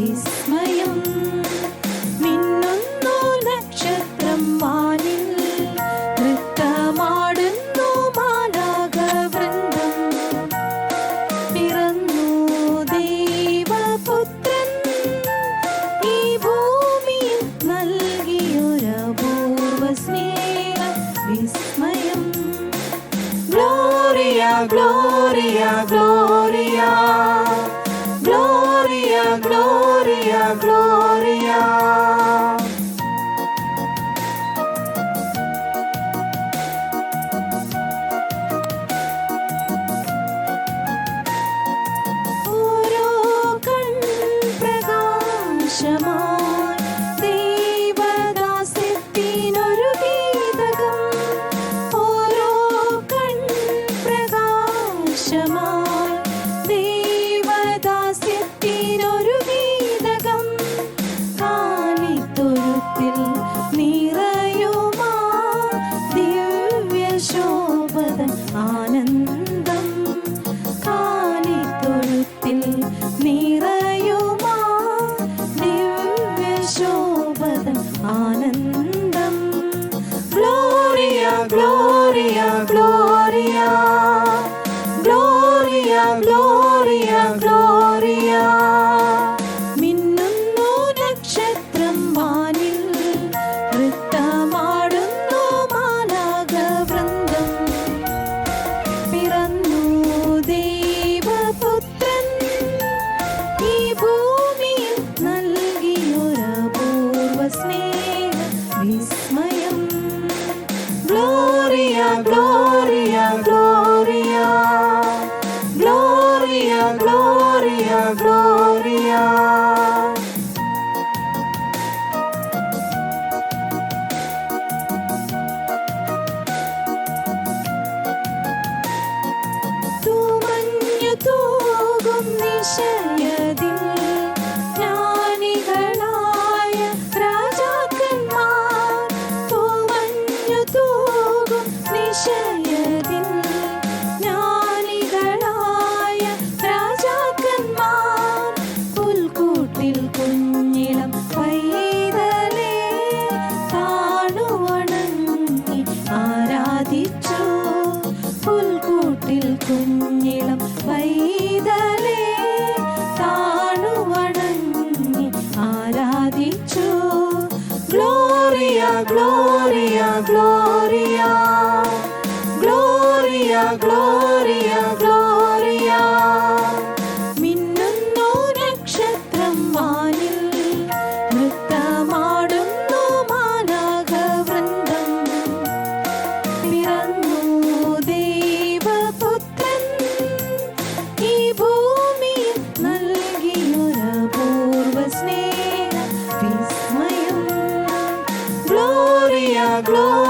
വിസ്മയം. മിന്നുന്നു നക്ഷത്രം വാനിൽ, നൃത്തമാടുന്നു മാലാഖവൃന്ദം. പിറന്നു ദൈവപുത്രൻ, ഈ ഭൂമിയിൽ നൽകിയൊരപൂർവ സ്നേഹ വിസ്മയം. Gloria gloria gloria, gloria gloria Gloria. ഓരോ കൺപ്രകാശമായി ദൈവദാസ്യത്തിനൊരു ഗീതകം. ഓരോ കൺപ്രകാശമായി ദൈവദാസ്യത്തിനൊരു ഗീതകം. കാലിത്തൊഴുത്തിൽ നിറയുമാ ദിവ്യശോഭതൻ ആനന്ദം. കാലിത്തൊഴുത്തിൽ നിറയുമാ ദിവ്യശോഭതൻ ആനന്ദം. Gloria gloria gloria, gloria gloria gloria. മിന്നുന്നു നക്ഷത്രം വാനിൽ, നൃത്തമാടുന്നു മാലാഖവൃന്ദം. പിറന്നു ദൈവപുത്രൻ, ഈ ഭൂമിയിൽ നൽകിയൊരപൂർവ സ്നേഹ വിസ്മയം. Gloria gloria gloria, gloria gloria gloria. തൂമഞ്ഞു തൂകും നിശയതിൽ ജ്ഞാനികളായ രാജാക്കന്മാർ. തൂമഞ്ഞു തൂകും നിശയതിൽ ജ്ഞാനികളായ രാജാക്കന്മാർ. പുൽക്കൂട്ടിൽ കുഞ്ഞിളം പൈതലേ താണുവണങ്ങി ആരാധിച്ചു. പുൽക്കൂട്ടിൽ കുഞ്ഞിളം പൈതലേ താണുവണങ്ങി ആരാധിച്ചു. Gloria gloria gloria, gloria gloria gloria. മിന്നുന്നു നക്ഷത്രം വാനിൽ, നൃത്തമാടുന്നു മാലാഖവൃന്ദം. പിറന്നു ദൈവപുത്രൻ, ഈ ഭൂമിയിൽ നൽകിയൊരപൂർവ സ്നേഹ വിസ്മയം. Gloria Gloria